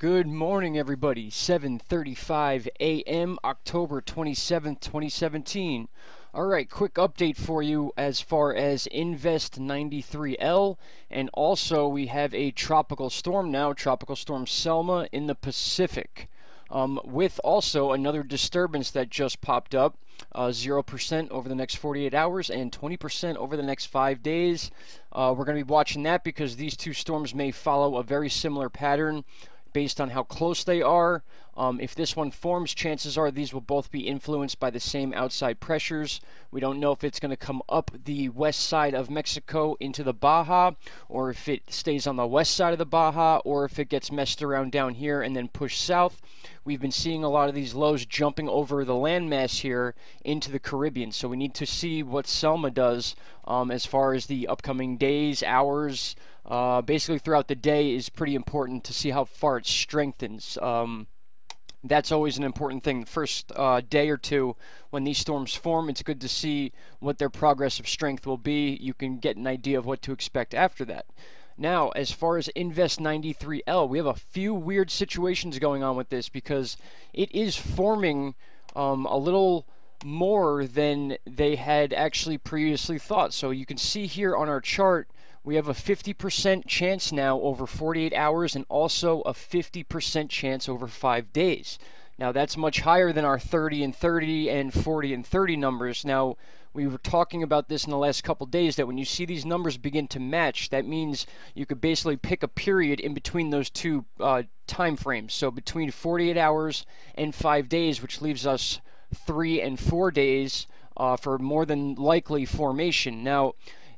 Good morning, everybody. 7:35 a.m., October 27th, 2017. All right, quick update for you as far as Invest 93L, and also we have a tropical storm now, Tropical Storm Selma in the Pacific, with also another disturbance that just popped up, 0% over the next 48 hours and 20% over the next 5 days. We're going to be watching that because these two storms may follow a very similar pattern based on how close they are. If this one forms, chances are these will both be influenced by the same outside pressures. We don't know if it's going to come up the west side of Mexico into the Baja, or if it stays on the west side of the Baja, or if it gets messed around down here and then pushed south. We've been seeing a lot of these lows jumping over the landmass here into the Caribbean, so we need to see what Selma does as far as the upcoming days, hours, basically throughout the day is pretty important to see how far it strengthens. That's always an important thing. The first day or two when these storms form, it's good to see what their progressive strength will be. You can get an idea of what to expect after that. Now, as far as Invest 93L, we have a few weird situations going on with this because it is forming a little more than they had actually previously thought. So you can see here on our chart, we have a 50% chance now over 48 hours and also a 50% chance over 5 days. Now that's much higher than our 30 and 30 and 40 and 30 numbers. Now we were talking about this in the last couple days that when you see these numbers begin to match, that means you could basically pick a period in between those two time frames. So between 48 hours and 5 days, which leaves us 3 and 4 days for more than likely formation. Now,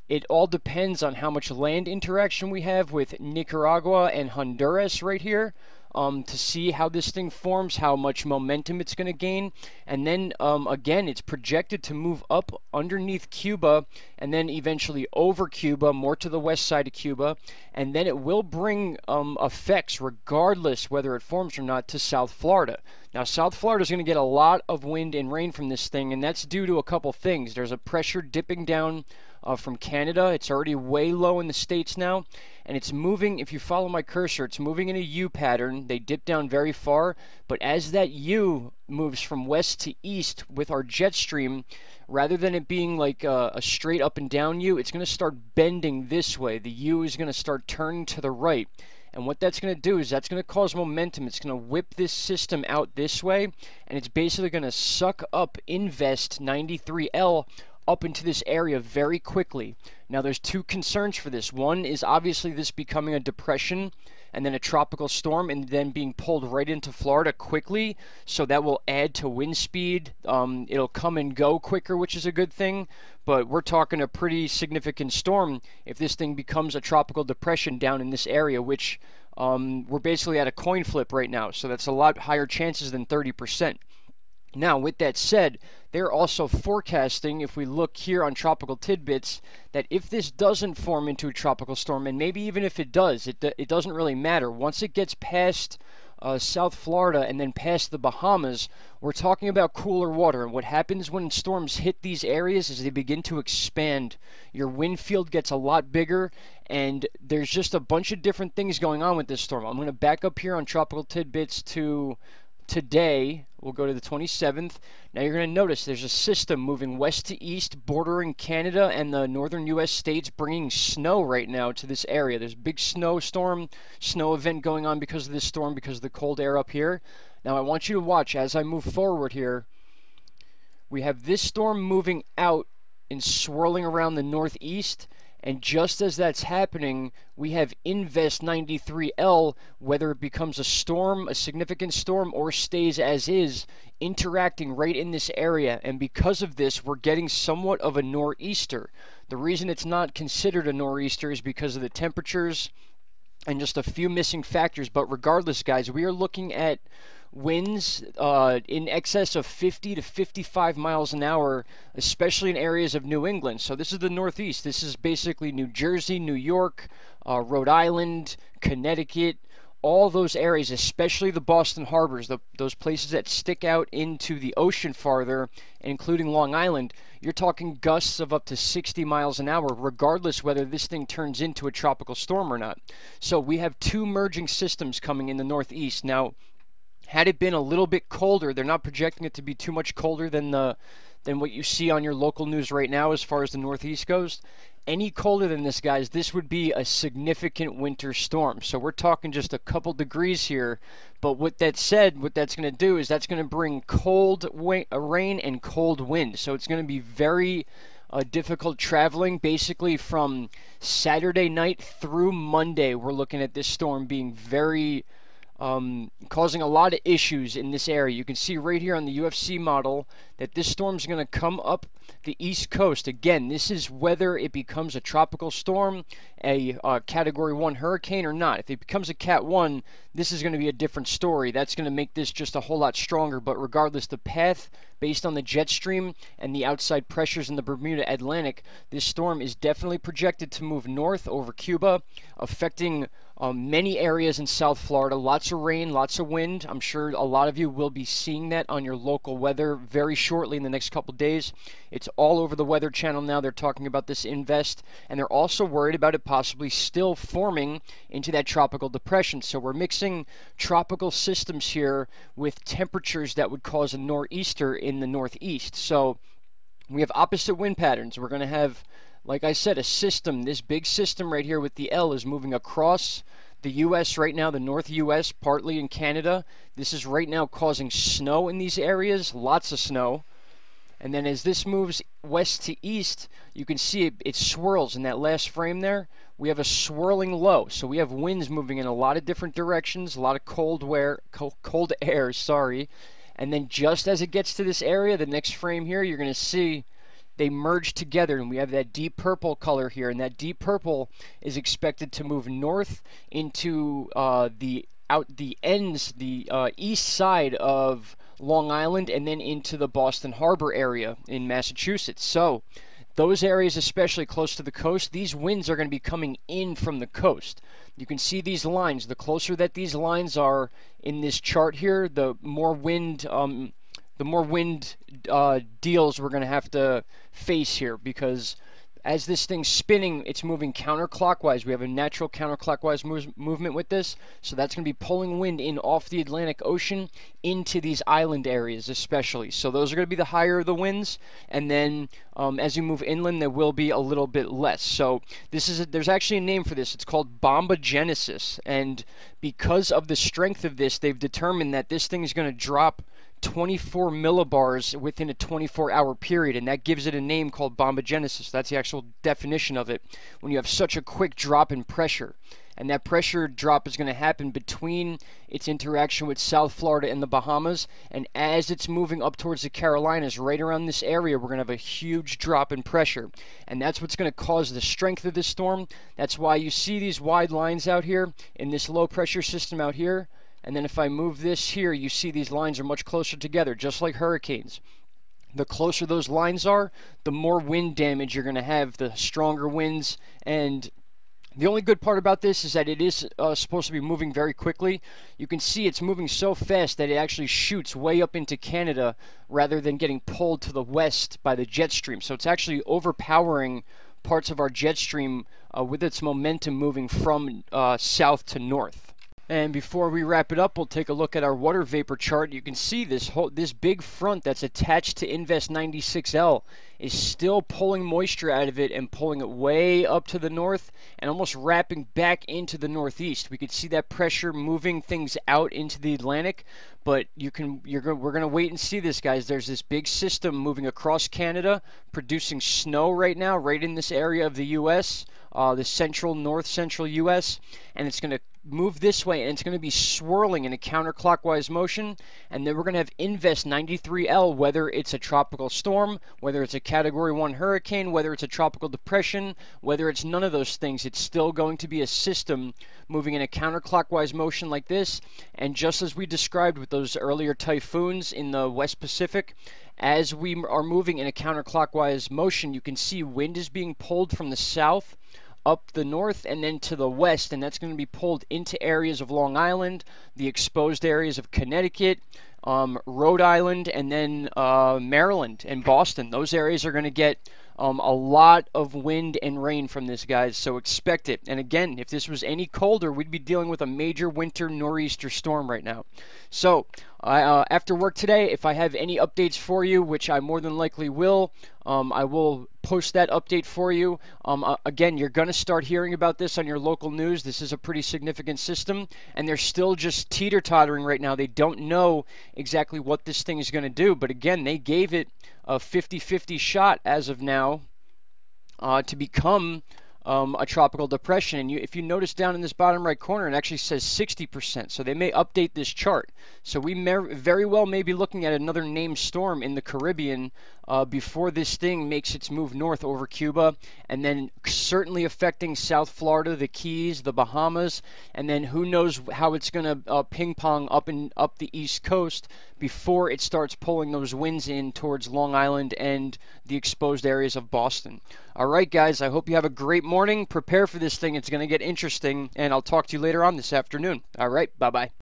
it all depends on how much land interaction we have with Nicaragua and Honduras right here to see how this thing forms, how much momentum it's going to gain. And then, again, it's projected to move up underneath Cuba and then eventually over Cuba, more to the west side of Cuba. And then it will bring effects, regardless whether it forms or not, to South Florida. Now, South Florida is going to get a lot of wind and rain from this thing, and that's due to a couple things. There's a pressure dipping down from Canada. It's already way low in the States now, and it's moving, if you follow my cursor, it's moving in a U pattern. They dip down very far, but as that U moves from west to east with our jet stream, rather than it being like a straight up and down U, it's going to start bending this way. The U is going to start turning to the right. And what that's going to do is that's going to cause momentum. It's going to whip this system out this way, and it's basically going to suck up Invest 93L up into this area very quickly. Now there's two concerns for this. One is obviously this becoming a depression and then a tropical storm and then being pulled right into Florida quickly, so that will add to wind speed. It'll come and go quicker, which is a good thing, but we're talking a pretty significant storm if this thing becomes a tropical depression down in this area, which we're basically at a coin flip right now, so that's a lot higher chances than 30%. Now, with that said, they're also forecasting, if we look here on Tropical Tidbits, that if this doesn't form into a tropical storm, and maybe even if it does, it doesn't really matter. Once it gets past South Florida and then past the Bahamas, we're talking about cooler water. And what happens when storms hit these areas is they begin to expand. Your wind field gets a lot bigger, and there's just a bunch of different things going on with this storm. I'm going to back up here on Tropical Tidbits to today. We'll go to the 27th. Now you're going to notice there's a system moving west to east, bordering Canada and the northern U.S. states, bringing snow right now to this area. There's a big snow event going on because of this storm, because of the cold air up here. Now I want you to watch as I move forward here. We have this storm moving out and swirling around the northeast. And just as that's happening, we have Invest 93L, whether it becomes a storm, a significant storm, or stays as is, interacting right in this area. And because of this, we're getting somewhat of a nor'easter. The reason it's not considered a nor'easter is because of the temperatures and just a few missing factors. But regardless, guys, we are looking at winds in excess of 50 to 55 miles an hour, especially in areas of New England. So this is the Northeast. This is basically New Jersey, New York, Rhode Island, Connecticut, all those areas, especially the Boston harbors, those places that stick out into the ocean farther, including Long Island, you're talking gusts of up to 60 miles an hour, regardless whether this thing turns into a tropical storm or not. So we have two merging systems coming in the northeast. Now, had it been a little bit colder, they're not projecting it to be too much colder than what you see on your local news right now as far as the northeast goes. Any colder than this, guys, this would be a significant winter storm. So we're talking just a couple degrees here. But with that said, what that's going to do is that's going to bring cold rain and cold wind. So it's going to be very difficult traveling. Basically from Saturday night through Monday, we're looking at this storm being very causing a lot of issues in this area. You can see right here on the UFC model that this storm's going to come up the east coast. Again, this is whether it becomes a tropical storm, a Category 1 hurricane or not. If it becomes a Cat 1, this is going to be a different story. That's going to make this just a whole lot stronger. But regardless, the path, based on the jet stream and the outside pressures in the Bermuda Atlantic, this storm is definitely projected to move north over Cuba, affecting many areas in South Florida. Lots of rain, lots of wind. I'm sure a lot of you will be seeing that on your local weather very shortly in the next couple days. It's all over the Weather Channel now. They're talking about this invest, and they're also worried about it possibly still forming into that tropical depression. So we're mixing tropical systems here with temperatures that would cause a nor'easter in the northeast. So we have opposite wind patterns. We're going to have, like I said, a system. This big system right here with the L is moving across the U.S. right now, the North U.S., partly in Canada. This is right now causing snow in these areas, lots of snow. And then as this moves west to east, you can see it swirls in that last frame there. We have a swirling low. So we have winds moving in a lot of different directions, a lot of cold air, sorry. And then just as it gets to this area, the next frame here, you're going to see they merge together, and we have that deep purple color here, and that deep purple is expected to move north into the east side of Long Island, and then into the Boston Harbor area in Massachusetts. So those areas, especially close to the coast, these winds are going to be coming in from the coast. You can see these lines. The closer that these lines are in this chart here, the more wind deals we're going to have to face here, because as this thing's spinning, it's moving counterclockwise. We have a natural counterclockwise movement with this, so that's going to be pulling wind in off the Atlantic Ocean into these island areas especially. So those are going to be the higher the winds, and then as you move inland, there will be a little bit less. So there's actually a name for this. It's called bombogenesis, and because of the strength of this, they've determined that this thing is going to drop 24 millibars within a 24-hour period, and that gives it a name called bombogenesis. That's the actual definition of it, when you have such a quick drop in pressure. And that pressure drop is going to happen between its interaction with South Florida and the Bahamas, and as it's moving up towards the Carolinas, right around this area, we're going to have a huge drop in pressure. And that's what's going to cause the strength of this storm. That's why you see these wide lines out here in this low pressure system out here. And then if I move this here, you see these lines are much closer together, just like hurricanes. The closer those lines are, the more wind damage you're going to have, the stronger winds. And the only good part about this is that it is supposed to be moving very quickly. You can see it's moving so fast that it actually shoots way up into Canada rather than getting pulled to the west by the jet stream. So it's actually overpowering parts of our jet stream with its momentum moving from south to north. And before we wrap it up, we'll take a look at our water vapor chart. You can see this big front that's attached to Invest 96L is still pulling moisture out of it and pulling it way up to the north and almost wrapping back into the northeast. We could see that pressure moving things out into the Atlantic, but we're going to wait and see this, guys. There's this big system moving across Canada, producing snow right now, right in this area of the U.S., the north central U.S., and it's going to move this way, and it's going to be swirling in a counterclockwise motion. And then we're going to have Invest 93L, whether it's a tropical storm, whether it's a Category 1 hurricane, whether it's a tropical depression, whether it's none of those things, it's still going to be a system moving in a counterclockwise motion like this. And just as we described with those earlier typhoons in the West Pacific, as we are moving in a counterclockwise motion, you can see wind is being pulled from the south up the north and then to the west, and that's going to be pulled into areas of Long Island, the exposed areas of Connecticut, Rhode Island, and then Maryland and Boston. Those areas are going to get a lot of wind and rain from this, guys, so expect it. And again, if this was any colder, we'd be dealing with a major winter nor'easter storm right now. So after work today, if I have any updates for you, which I more than likely will, I will post that update for you. Again, you're going to start hearing about this on your local news. This is a pretty significant system, and they're still just teeter-tottering right now. They don't know exactly what this thing is going to do, but again, they gave it a 50-50 shot as of now to become a tropical depression. And if you notice down in this bottom right corner, it actually says 60%. So they may update this chart. So we very well may be looking at another named storm in the Caribbean before this thing makes its move north over Cuba, and then certainly affecting South Florida, the Keys, the Bahamas, and then who knows how it's going to ping pong up the East Coast before it starts pulling those winds in towards Long Island and the exposed areas of Boston. All right, guys, I hope you have a great morning. Prepare for this thing. It's going to get interesting, and I'll talk to you later on this afternoon. All right, bye-bye.